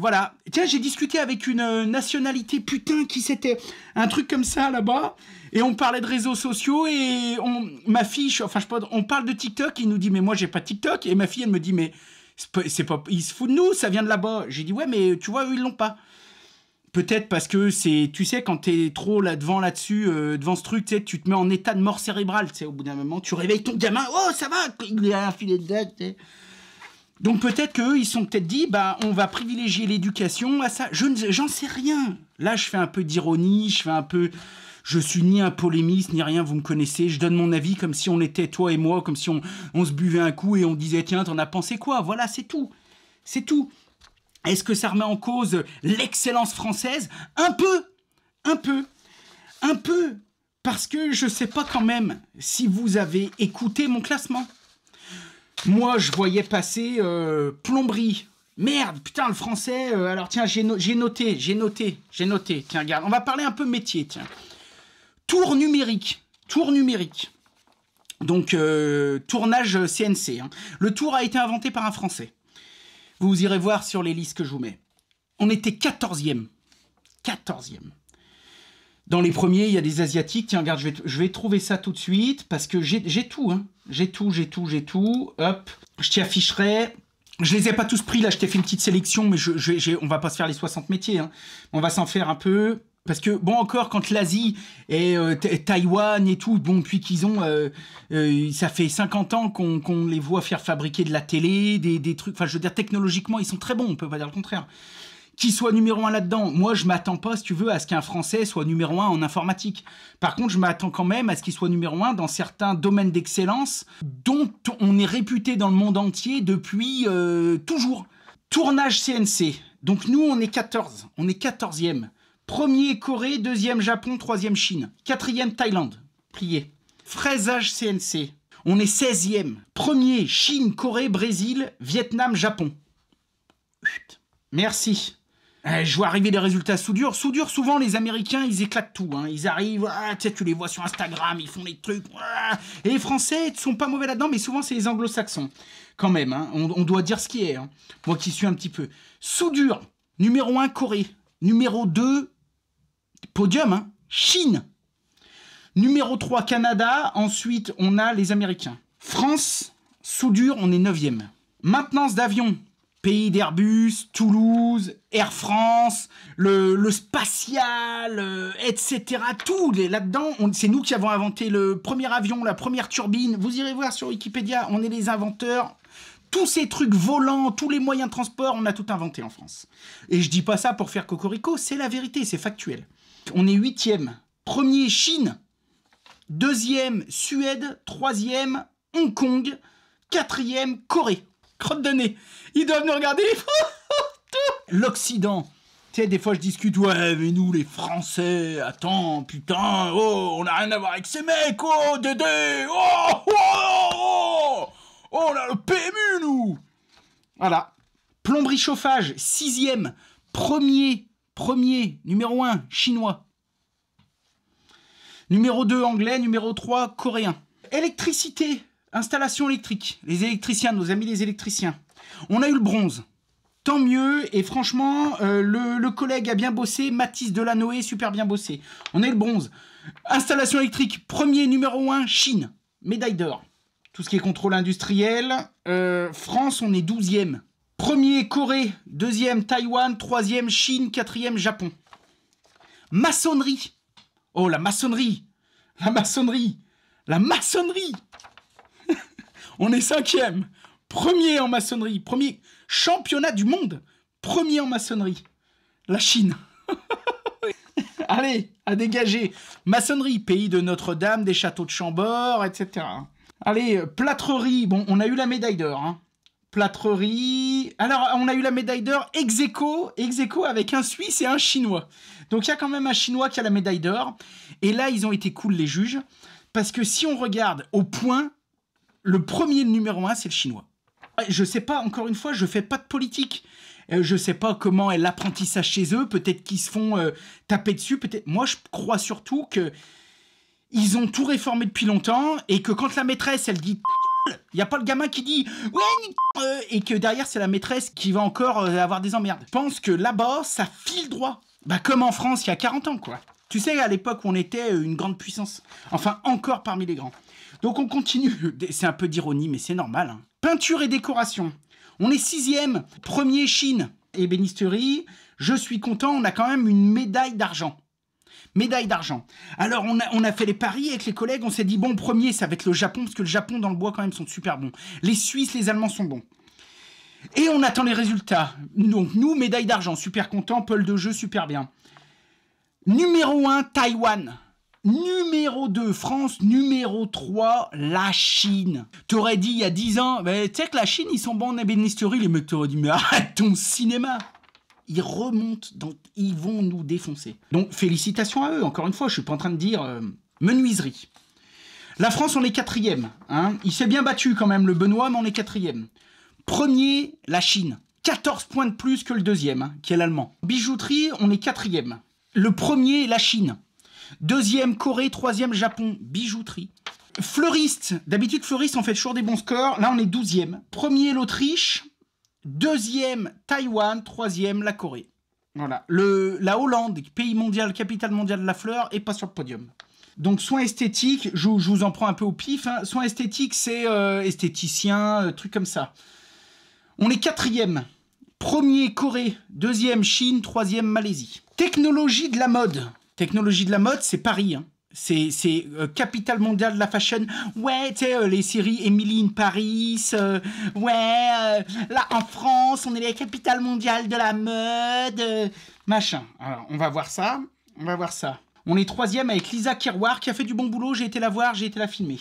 [SPEAKER 1] voilà. Tiens, j'ai discuté avec une nationalité, putain, qui c'était un truc comme ça là-bas, et on parlait de réseaux sociaux, et ma fille, on parle de TikTok, il nous dit, mais moi j'ai pas TikTok, et ma fille, elle me dit, mais... c'est pas, ils se foutent de nous, ça vient de là-bas. J'ai dit, ouais, mais tu vois, eux, ils l'ont pas. Peut-être parce que c'est, tu sais, quand t'es trop là-dessus, devant ce truc, tu sais, tu te mets en état de mort cérébrale, tu sais, au bout d'un moment, tu réveilles ton gamin, oh, ça va, il a un filet de date, tu sais. Donc peut-être qu'eux, ils se sont peut-être dit, bah, on va privilégier l'éducation à ça. J'en sais rien. Là, je fais un peu d'ironie, je suis ni un polémiste, ni rien, vous me connaissez, je donne mon avis comme si on était toi et moi, comme si on se buvait un coup et on disait, tiens, t'en as pensé quoi? Voilà, c'est tout. C'est tout. Est-ce que ça remet en cause l'excellence française? Un peu, parce que je sais pas quand même si vous avez écouté mon classement. Moi, je voyais passer plomberie. Merde, putain, le français. Alors tiens, j'ai noté. Tiens, regarde, on va parler un peu métier, tiens. Tour numérique. Donc, tournage CNC. Hein. Le tour a été inventé par un Français. Vous irez voir sur les listes que je vous mets. On était 14e. Dans les premiers, il y a des Asiatiques. Tiens, regarde, je vais trouver ça tout de suite, parce que j'ai tout. Hein. J'ai tout. Hop, je t'y afficherai. Je les ai pas tous pris, là, je t'ai fait une petite sélection, mais on va pas se faire les 60 métiers. Hein. On va s'en faire un peu. Parce que, bon, encore, quand l'Asie et Taïwan et tout, bon, puis qu'ils ont... ça fait 50 ans qu'on les voit faire fabriquer de la télé, des trucs... Enfin, je veux dire, technologiquement, ils sont très bons, on peut pas dire le contraire. Qu'ils soient numéro 1 là-dedans, moi, je m'attends pas, si tu veux, à ce qu'un Français soit numéro 1 en informatique. Par contre, je m'attends quand même à ce qu'il soit numéro 1 dans certains domaines d'excellence dont on est réputé dans le monde entier depuis toujours. Tournage CNC. Donc, nous, on est 14. On est 14e. Premier Corée, deuxième Japon, troisième Chine. Quatrième Thaïlande, plié. Fraisage CNC, on est 16e. Premier Chine, Corée, Brésil, Vietnam, Japon. Merci. Je vois arriver les résultats soudure. Soudure, souvent les Américains, ils éclatent tout. Hein. Ils arrivent, tu les vois sur Instagram, ils font des trucs. Et les Français ne sont pas mauvais là-dedans, mais souvent c'est les Anglo-Saxons. Quand même, hein. On doit dire ce qui est. Hein. Moi qui suis un petit peu. Soudure, numéro 1, Corée. Numéro 2, podium, hein, Chine. Numéro 3, Canada. Ensuite, on a les Américains. France, soudure, on est 9e. Maintenance d'avion. Pays d'Airbus, Toulouse, Air France, le spatial, etc. Tout là-dedans, c'est nous qui avons inventé le premier avion, la première turbine. Vous irez voir sur Wikipédia, on est les inventeurs. Tous ces trucs volants, tous les moyens de transport, on a tout inventé en France. Et je dis pas ça pour faire cocorico, c'est la vérité, c'est factuel. On est 8e. Premier, Chine. Deuxième, Suède. Troisième, Hong Kong. Quatrième, Corée. Crotte de nez. Ils doivent nous regarder. L'Occident. Tu sais, des fois je discute, ouais, mais nous les Français, attends, putain, oh, on n'a rien à voir avec ces mecs, oh, Dédé, oh, on a le PMU, nous. Voilà. Plomberie chauffage, 6e. Premier, numéro 1, chinois. Numéro 2, anglais. Numéro 3, coréen. Électricité, installation électrique. Les électriciens, nos amis les électriciens. On a eu le bronze. Tant mieux, et franchement, le collègue a bien bossé, Mathis Delanoë, super bien bossé. On a eu le bronze. Installation électrique, premier, numéro 1, Chine. Médaille d'or. Tout ce qui est contrôle industriel. France, on est 12e. Premier, Corée. Deuxième, Taïwan. Troisième, Chine. Quatrième, Japon. Maçonnerie. Oh, la maçonnerie. On est 5e. Premier en maçonnerie. Premier championnat du monde. Premier en maçonnerie. La Chine. Allez, à dégager. Maçonnerie, pays de Notre-Dame, des châteaux de Chambord, etc. Allez, plâtrerie. Bon, on a eu la médaille d'or, hein. Plâtrerie. Alors, on a eu la médaille d'or ex aequo avec un Suisse et un Chinois. Donc, il y a quand même un Chinois qui a la médaille d'or. Et là, ils ont été cool, les juges. Parce que si on regarde au point, le premier, le numéro 1, c'est le Chinois. Je sais pas, encore une fois, je fais pas de politique. Je sais pas comment est l'apprentissage chez eux. Peut-être qu'ils se font taper dessus. Peut-être. Moi, je crois surtout que ils ont tout réformé depuis longtemps et que quand la maîtresse, elle dit... Il n'y a pas le gamin qui dit ouais, et que derrière c'est la maîtresse qui va encore avoir des emmerdes. Je pense que là-bas ça file droit. Bah comme en France il y a 40 ans quoi. Tu sais à l'époque où on était une grande puissance. Enfin encore parmi les grands. Donc on continue. C'est un peu d'ironie mais c'est normal. Hein. Peinture et décoration. On est 6e. Premier Chine. Ébénisterie. Je suis content, on a quand même une médaille d'argent. Médaille d'argent. Alors, on a fait les paris avec les collègues, on s'est dit, bon, premier, ça va être le Japon, parce que le Japon, dans le bois, quand même, sont super bons. Les Suisses, les Allemands sont bons. Et on attend les résultats. Donc, nous, médaille d'argent, super content, Paul de jeu, super bien. Numéro 1, Taïwan. Numéro 2, France. Numéro 3, la Chine. T'aurais dit il y a 10 ans, tu sais que la Chine, ils sont bons en ébénisterie. Les mecs t'auraient dit, mais arrête ton cinéma. Ils remontent, donc ils vont nous défoncer. Donc, félicitations à eux. Encore une fois, je suis pas en train de dire menuiserie. La France, on est 4e. Hein. Il s'est bien battu quand même, le Benoît, mais on est 4e. Premier, la Chine. 14 points de plus que le deuxième, hein, qui est l'allemand. Bijouterie, on est 4e. Le premier, la Chine. Deuxième, Corée. Troisième, Japon. Bijouterie. Fleuriste. D'habitude, fleuriste, on fait toujours des bons scores. Là, on est 12e. Premier, l'Autriche. Deuxième, Taïwan. Troisième, la Corée. Voilà. La Hollande, pays mondial, capitale mondiale de la fleur, est pas sur le podium. Donc, soins esthétiques, je vous en prends un peu au pif. Hein. Soins esthétiques, c'est esthéticien, truc comme ça. On est 4e. Premier, Corée. Deuxième, Chine. Troisième, Malaisie. Technologie de la mode. Technologie de la mode, c'est Paris. Hein. C'est capitale mondiale de la fashion. Ouais, tu sais, les séries Emily in Paris. Là, en France, on est la capitale mondiale de la mode. Machin. Alors, on va voir ça. On va voir ça. On est 3e avec Lisa Kirwar, qui a fait du bon boulot. J'ai été la voir, j'ai été la filmer.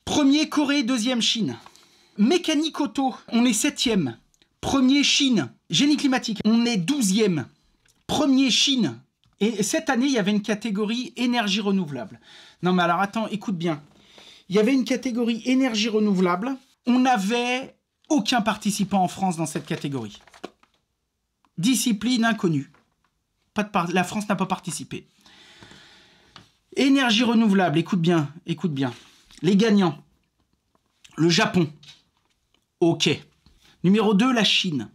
[SPEAKER 1] Premier, Corée. Deuxième, Chine. Mécanique auto, on est 7e. Premier, Chine. Génie climatique, on est 12e. Premier, Chine. Et cette année, il y avait une catégorie énergie renouvelable. Non, mais alors attends, écoute bien. Il y avait une catégorie énergie renouvelable. On n'avait aucun participant en France dans cette catégorie. Discipline inconnue. La France n'a pas participé. Énergie renouvelable, écoute bien, écoute bien. Les gagnants. Le Japon. Ok. Numéro 2, la Chine.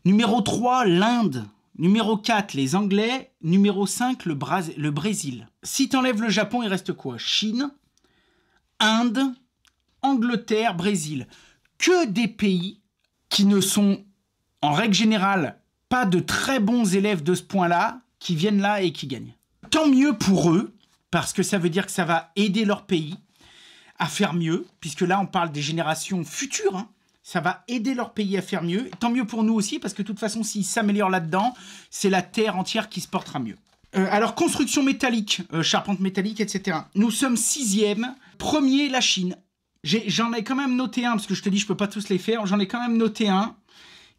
[SPEAKER 1] Numéro 3, l'Inde. Numéro 4, les Anglais. Numéro 5, le Brésil. Si t'enlèves le Japon, il reste quoi? Chine, Inde, Angleterre, Brésil. Que des pays qui ne sont, en règle générale, pas de très bons élèves de ce point-là, qui viennent là et qui gagnent. Tant mieux pour eux, parce que ça veut dire que ça va aider leur pays à faire mieux, puisque là, on parle des générations futures, hein. Ça va aider leur pays à faire mieux. Tant mieux pour nous aussi, parce que de toute façon, s'ils s'améliorent là-dedans, c'est la terre entière qui se portera mieux. Alors, construction métallique, charpente métallique, etc. Nous sommes 6e. Premier, la Chine. J'en ai quand même noté un, parce que je te dis, je peux pas tous les faire. J'en ai quand même noté un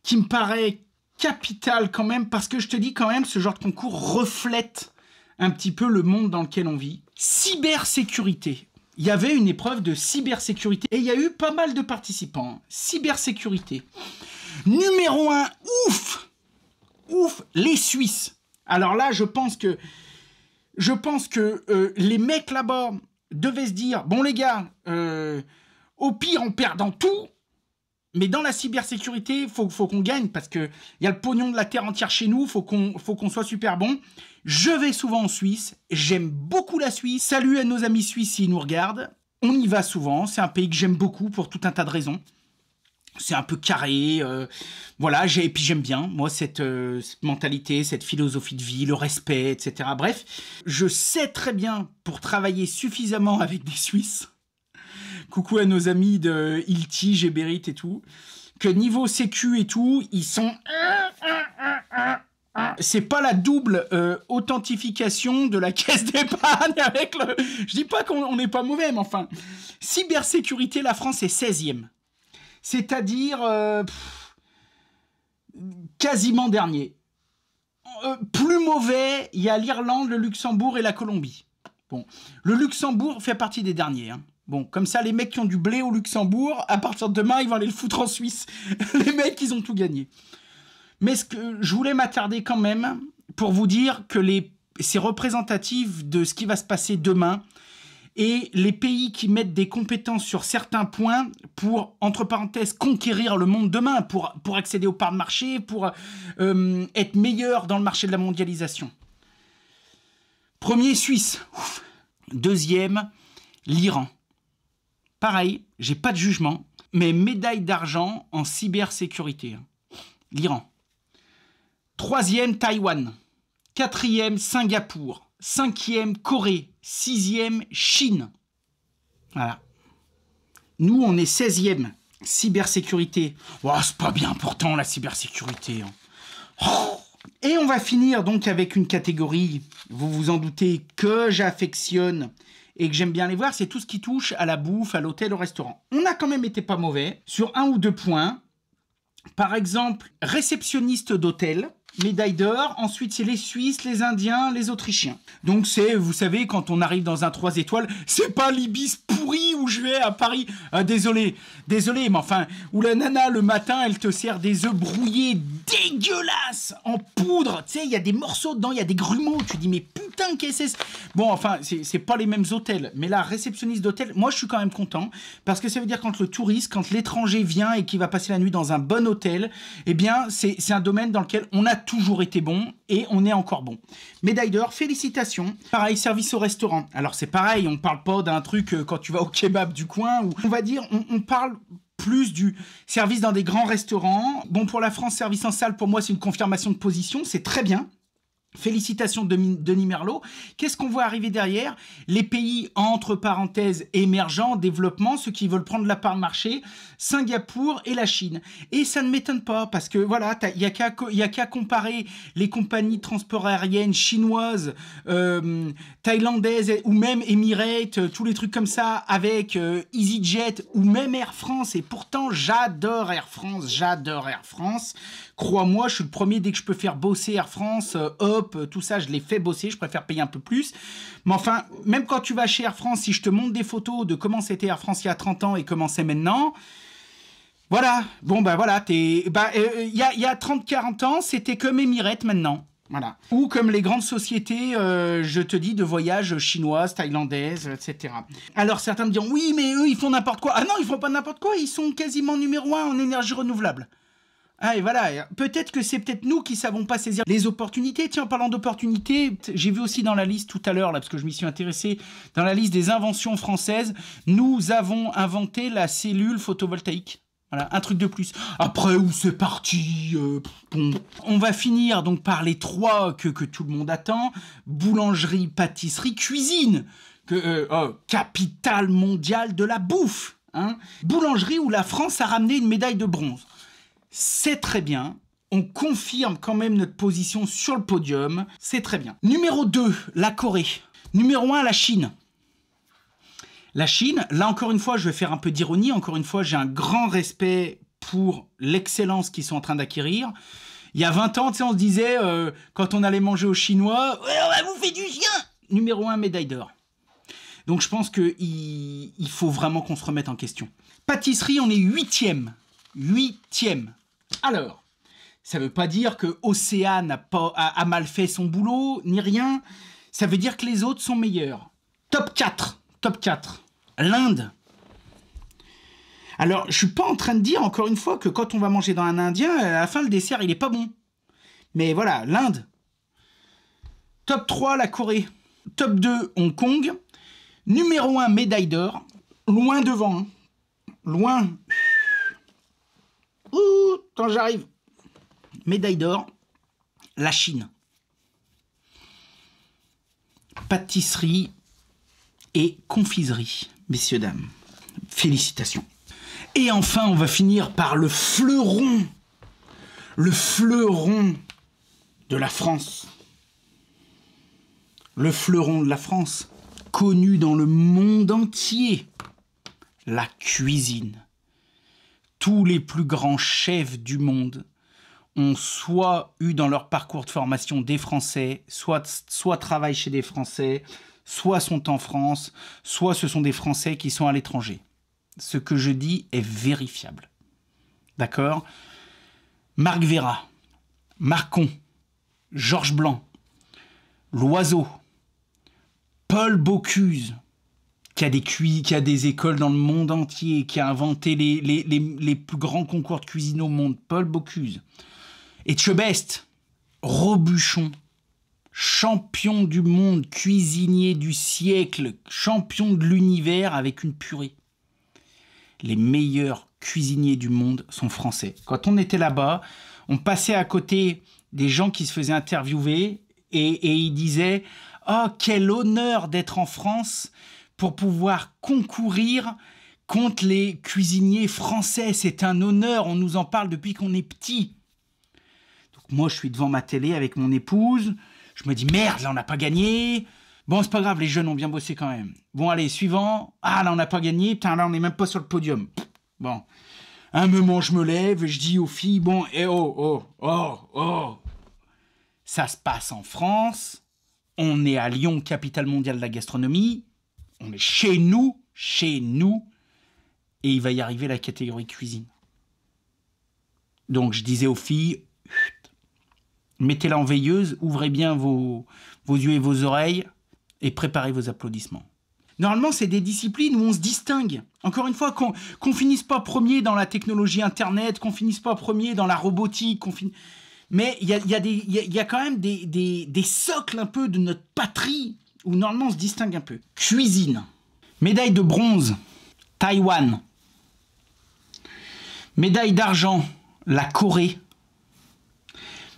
[SPEAKER 1] qui me paraît capital quand même, parce que je te dis quand même, ce genre de concours reflète un petit peu le monde dans lequel on vit. Cybersécurité. Il y avait une épreuve de cybersécurité et il y a eu pas mal de participants. Cybersécurité. Numéro 1, ouf, les Suisses. Alors là, je pense que les mecs là-bas devaient se dire, bon les gars, au pire on perd dans tout, mais dans la cybersécurité, faut qu'on gagne parce que il y a le pognon de la terre entière chez nous, faut qu'on soit super bon. Je vais souvent en Suisse, j'aime beaucoup la Suisse. Salut à nos amis suisses s'ils nous regardent. On y va souvent, c'est un pays que j'aime beaucoup pour tout un tas de raisons. C'est un peu carré, voilà, et puis j'aime bien, moi, cette mentalité, cette philosophie de vie, le respect, etc. Bref, je sais très bien, pour travailler suffisamment avec des Suisses, coucou à nos amis de Ilti, Géberit et tout, que niveau sécu et tout, ils sont... C'est pas la double authentification de la caisse d'épargne avec le... Je dis pas qu'on n'est pas mauvais, mais enfin... Cybersécurité, la France est 16e. C'est-à-dire... quasiment dernier. Plus mauvais, il y a l'Irlande, le Luxembourg et la Colombie. Bon, le Luxembourg fait partie des derniers, hein. Bon, comme ça, les mecs qui ont du blé au Luxembourg, à partir de demain, ils vont aller le foutre en Suisse. Les mecs, ils ont tout gagné. Mais ce que je voulais m'attarder quand même pour vous dire que c'est représentatif de ce qui va se passer demain et les pays qui mettent des compétences sur certains points pour, entre parenthèses, conquérir le monde demain, pour accéder aux parts de marché, pour être meilleur dans le marché de la mondialisation. Premier, Suisse. Ouf. Deuxième, l'Iran. Pareil, j'ai pas de jugement, mais médaille d'argent en cybersécurité. L'Iran. 3e, Taïwan. 4e, Singapour. 5e, Corée. 6e, Chine. Voilà. Nous, on est 16e. Cybersécurité. Oh, c'est pas bien important, la cybersécurité. Oh. Et on va finir donc avec une catégorie, vous vous en doutez, que j'affectionne et que j'aime bien les voir, c'est tout ce qui touche à la bouffe, à l'hôtel, au restaurant. On a quand même été pas mauvais sur 1 ou 2 points. Par exemple, réceptionniste d'hôtel, médaille d'or. Ensuite, c'est les Suisses, les Indiens, les Autrichiens. Donc c'est, vous savez, quand on arrive dans un 3 étoiles, c'est pas l'Ibis pourri où je vais à Paris. Désolé, mais enfin, où la nana, le matin, elle te sert des œufs brouillés dégueulasses, en poudre. Tu sais, il y a des morceaux dedans, il y a des grumeaux. Tu dis, mais putain, qu'est-ce que c'est? Bon, enfin, c'est pas les mêmes hôtels. Mais la réceptionniste d'hôtel, moi, je suis quand même content. Parce que ça veut dire quand le touriste, quand l'étranger vient et qu'il va passer la nuit dans un bon hôtel, eh bien, c'est un domaine dans lequel on a toujours été bon et on est encore bon. Médaille d'or, félicitations. Pareil, service au restaurant. Alors c'est pareil, on parle pas d'un truc quand tu vas au kebab du coin, ou on va dire, on parle plus du service dans des grands restaurants. Bon, pour la France, service en salle, pour moi, c'est une confirmation de position, c'est très bien. Félicitations Denis Merlot. Qu'est-ce qu'on voit arriver derrière? Les pays entre parenthèses émergents, développement, ceux qui veulent prendre la part de marché, Singapour et la Chine. Et ça ne m'étonne pas parce que voilà, il n'y a qu'à comparer les compagnies de transport aériennes chinoises, thaïlandaises ou même Emirates, tous les trucs comme ça avec EasyJet ou même Air France. Et pourtant, j'adore Air France. Crois-moi, je suis le premier, dès que je peux faire bosser Air France, tout ça, je les fais bosser, je préfère payer un peu plus. Mais enfin, même quand tu vas chez Air France, si je te montre des photos de comment c'était Air France il y a 30 ans et comment c'est maintenant, voilà, bon bah voilà, il y a 30-40 ans, c'était comme Emirates maintenant. Voilà. Ou comme les grandes sociétés, je te dis, de voyage chinoises, thaïlandaises, etc. Alors certains me diront, oui, mais eux, ils font n'importe quoi. Ah non, ils font pas n'importe quoi, ils sont quasiment numéro 1 en énergie renouvelable. Ah et voilà, peut-être que c'est peut-être nous qui savons pas saisir les opportunités. Tiens, en parlant d'opportunités, j'ai vu aussi dans la liste tout à l'heure, là, parce que je m'y suis intéressé, dans la liste des inventions françaises, nous avons inventé la cellule photovoltaïque. Voilà, un truc de plus. Après, où c'est parti bon. On va finir donc par les 3 que tout le monde attend. Boulangerie, pâtisserie, cuisine. Capitale mondiale de la bouffe. Hein. Boulangerie où la France a ramené une médaille de bronze. C'est très bien. On confirme quand même notre position sur le podium. C'est très bien. Numéro 2, la Corée. Numéro 1, la Chine. La Chine, là encore une fois, je vais faire un peu d'ironie. Encore une fois, j'ai un grand respect pour l'excellence qu'ils sont en train d'acquérir. Il y a 20 ans, tu sais, on se disait, quand on allait manger aux Chinois, ouais, on va bouffer du chien. Numéro 1, médaille d'or. Donc je pense qu'il faut vraiment qu'on se remette en question. Pâtisserie, on est 8e. 8e. Alors, ça ne veut pas dire que Océane a mal fait son boulot, ni rien. Ça veut dire que les autres sont meilleurs. Top 4. Top 4. L'Inde. Alors, je suis pas en train de dire, encore une fois, que quand on va manger dans un Indien, à la fin, le dessert, il est pas bon. Mais voilà, l'Inde. Top 3, la Corée. Top 2, Hong Kong. Numéro 1, médaille d'or. Loin devant. Hein. Loin. Ouh, quand j'arrive. Médaille d'or, la Chine. Pâtisserie et confiserie, messieurs, dames. Félicitations. Et enfin, on va finir par le fleuron. Le fleuron de la France. Le fleuron de la France, connu dans le monde entier. La cuisine. Tous les plus grands chefs du monde ont soit eu dans leur parcours de formation des Français, soit travaillent chez des Français, soit sont en France, soit ce sont des Français qui sont à l'étranger. Ce que je dis est vérifiable. D'accord? Marc Vera, Marcon, Georges Blanc, Loiseau, Paul Bocuse, qui a des écoles dans le monde entier, qui a inventé les plus grands concours de cuisine au monde, Paul Bocuse. Etchebest, Robuchon, champion du monde, cuisinier du siècle, champion de l'univers avec une purée. Les meilleurs cuisiniers du monde sont français. Quand on était là-bas, on passait à côté des gens qui se faisaient interviewer et ils disaient « Oh, quel honneur d'être en France pour pouvoir concourir contre les cuisiniers français. C'est un honneur, on nous en parle depuis qu'on est petit. » Donc moi, je suis devant ma télé avec mon épouse. Je me dis « Merde, là, on n'a pas gagné. Bon, c'est pas grave, les jeunes ont bien bossé quand même. Bon, allez, suivant. Ah, là, on n'a pas gagné. Putain, là, on n'est même pas sur le podium. Bon. Un moment, je me lève et je dis aux filles « Bon, oh. Ça se passe en France. On est à Lyon, capitale mondiale de la gastronomie. On est chez nous. Et il va y arriver la catégorie cuisine. Donc, je disais aux filles, mettez-la en veilleuse, ouvrez bien vos yeux et vos oreilles et préparez vos applaudissements. Normalement, c'est des disciplines où on se distingue. Encore une fois, qu'on finisse pas premier dans la technologie Internet, qu'on finisse pas premier dans la robotique, mais il y a quand même des socles un peu de notre patrie où normalement on se distingue un peu. Cuisine. Médaille de bronze, Taïwan. Médaille d'argent, la Corée.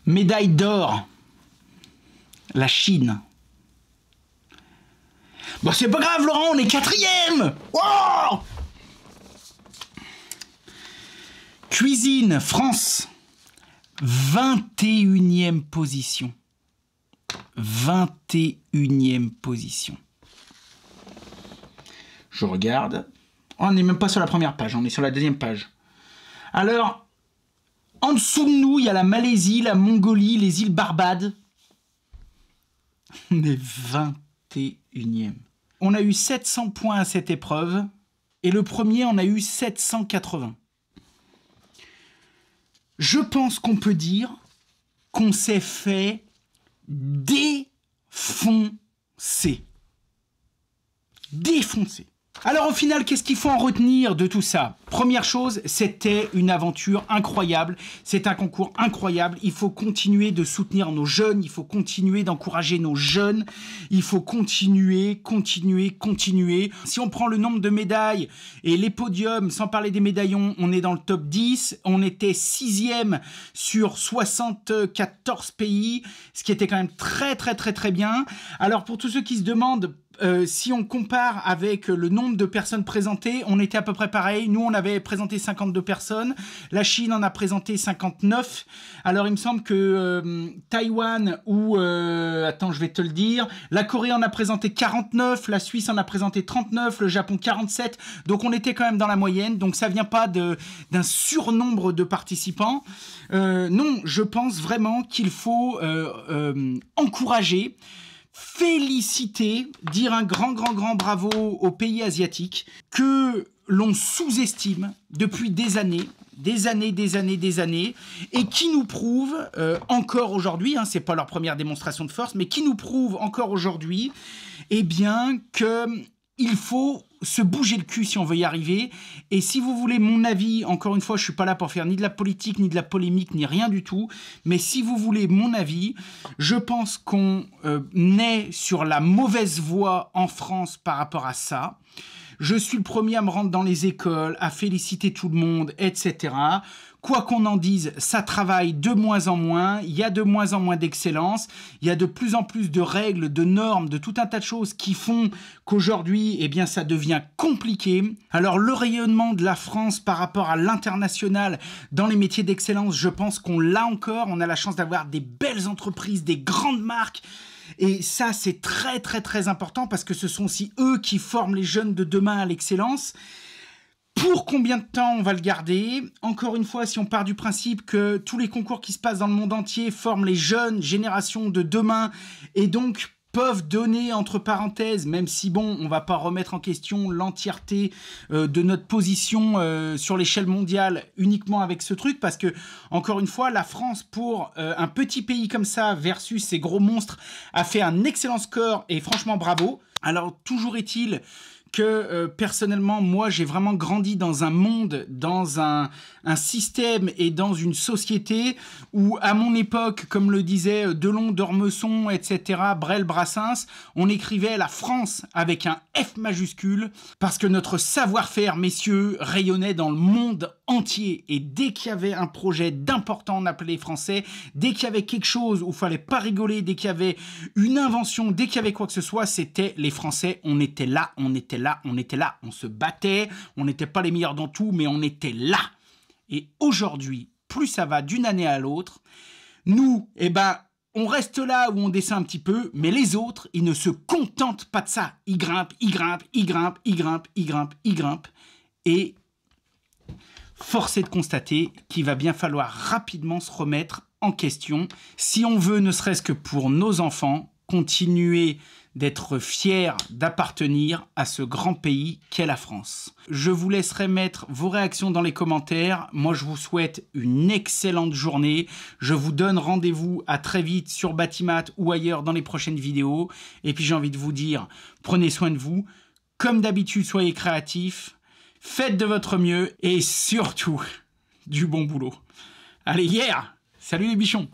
[SPEAKER 1] Médaille d'or, la Chine. Bon, c'est pas grave, Laurent, on est 4e. Wow. Cuisine, France, 21e position. 21e position. Je regarde. Oh, on n'est même pas sur la première page, on est sur la deuxième page. Alors, en dessous de nous, il y a la Malaisie, la Mongolie, les îles Barbades. On est 21e. On a eu 700 points à cette épreuve. Et le premier, on a eu 780. Je pense qu'on peut dire qu'on s'est fait défoncer. Défoncer. Alors au final, qu'est-ce qu'il faut en retenir de tout ça? Première chose, c'était une aventure incroyable, c'est un concours incroyable, il faut continuer de soutenir nos jeunes, il faut continuer d'encourager nos jeunes, il faut continuer. Si on prend le nombre de médailles et les podiums, sans parler des médaillons, on est dans le top 10, on était 6e sur 74 pays, ce qui était quand même très bien. Alors pour tous ceux qui se demandent, si on compare avec le nombre de personnes présentées, on était à peu près pareil. Nous, on avait présenté 52 personnes. La Chine en a présenté 59. Alors, il me semble que Taïwan ou... attends, je vais te le dire. La Corée en a présenté 49. La Suisse en a présenté 39. Le Japon, 47. Donc, on était quand même dans la moyenne. Donc, ça vient pas d'un surnombre de participants. Non, je pense vraiment qu'il faut encourager, féliciter, dire un grand bravo aux pays asiatiques que l'on sous-estime depuis des années, et qui nous prouvent encore aujourd'hui, hein, c'est pas leur première démonstration de force, mais qui nous prouvent encore aujourd'hui, eh bien, qu'il faut se bouger le cul si on veut y arriver. Et si vous voulez mon avis, encore une fois, je suis pas là pour faire ni de la politique, ni de la polémique, ni rien du tout, mais si vous voulez mon avis, je pense qu'on est sur la mauvaise voie en France par rapport à ça. Je suis le premier à me rendre dans les écoles, à féliciter tout le monde, etc. Quoi qu'on en dise, ça travaille de moins en moins, il y a de moins en moins d'excellence, il y a de plus en plus de règles, de normes, de tout un tas de choses qui font qu'aujourd'hui, eh bien, ça devient compliqué. Alors, le rayonnement de la France par rapport à l'international dans les métiers d'excellence, je pense qu'on l'a encore, on a la chance d'avoir des belles entreprises, des grandes marques. Et ça, c'est très important parce que ce sont aussi eux qui forment les jeunes de demain à l'excellence. Pour combien de temps on va le garder? Encore une fois, si on part du principe que tous les concours qui se passent dans le monde entier forment les jeunes générations de demain et donc peuvent donner, entre parenthèses, même si bon, on va pas remettre en question l'entièreté de notre position sur l'échelle mondiale uniquement avec ce truc, parce que, encore une fois, la France, pour un petit pays comme ça versus ces gros monstres, a fait un excellent score et franchement bravo. Alors, toujours est-il que personnellement, moi, j'ai vraiment grandi dans un monde, dans un système et dans une société où, à mon époque, comme le disait Delon, d'Ormesson, etc., Brel, Brassens, on écrivait la France avec un F majuscule parce que notre savoir-faire, messieurs, rayonnait dans le monde entier. Et dès qu'il y avait un projet d'important, on appelait les Français. Dès qu'il y avait quelque chose où il fallait pas rigoler, dès qu'il y avait une invention, dès qu'il y avait quoi que ce soit, c'était les Français. On était là, on était là, on était là. On se battait, on n'était pas les meilleurs dans tout, mais on était là. Et aujourd'hui, plus ça va d'une année à l'autre, nous, eh ben, on reste là où on descend un petit peu, mais les autres, ils ne se contentent pas de ça. Ils grimpent, ils grimpent, ils grimpent, ils grimpent, ils grimpent, ils grimpent. Et force est de constater qu'il va bien falloir rapidement se remettre en question si on veut, ne serait-ce que pour nos enfants, continuer d'être fiers d'appartenir à ce grand pays qu'est la France. Je vous laisserai mettre vos réactions dans les commentaires. Moi, je vous souhaite une excellente journée. Je vous donne rendez-vous à très vite sur Batimat ou ailleurs dans les prochaines vidéos. Et puis, j'ai envie de vous dire, prenez soin de vous. Comme d'habitude, soyez créatifs. Faites de votre mieux et surtout, du bon boulot. Allez, yeah! Salut les bichons!